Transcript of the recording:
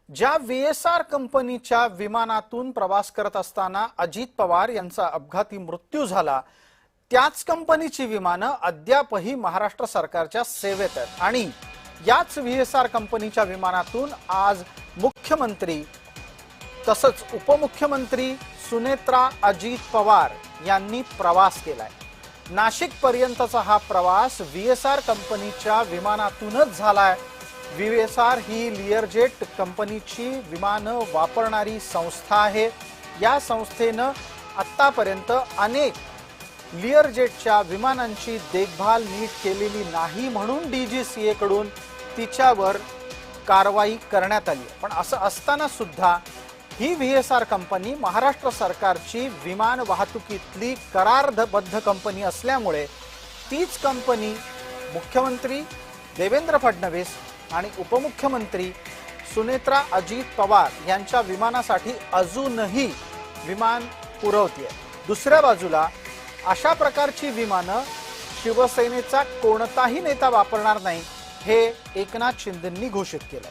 ज्या VSR कंपनीच्या विमानातून प्रवास करत असताना अजित पवार यांचा अपघाती मृत्यू झाला, त्याच कंपनीची विमानं अद्यापही महाराष्ट्र सरकारच्या सेवेत आहेत आणि याच VSR कंपनीच्या विमानातून आज मुख्यमंत्री तसंच उपमुख्यमंत्री सुनेत्रा अजित पवार यांनी प्रवास केलाय। नाशिक पर्यंतचा हा प्रवास VSR कंपनीच्या विमानातूनच झालाय। VSR ही लियरजेट कंपनीची विमानं वापरणारी संस्था आहे। या संस्थेनं आतापर्यंत अनेक लियरजेटच्या विमानांची देखभाल नीट केलेली नाही म्हणून DGCA कडून तिच्यावर कारवाई करण्यात आली। पण असं असताना सुद्धा ही VSR कंपनी महाराष्ट्र सरकारची विमान वाहतुकीतली करारबद्ध कंपनी असल्यामुळे तीच कंपनी मुख्यमंत्री देवेंद्र फडणवीस आणि उपमुख्यमंत्री सुनेत्रा अजित पवार यांच्या विमानासाठी अजूनही विमान पुरवते। दुसऱ्या बाजूला अशा प्रकारची विमानं शिवसेनेचा कोणताही नेता वापरणार नाही हे एकनाथ शिंदेंनी घोषित केलं।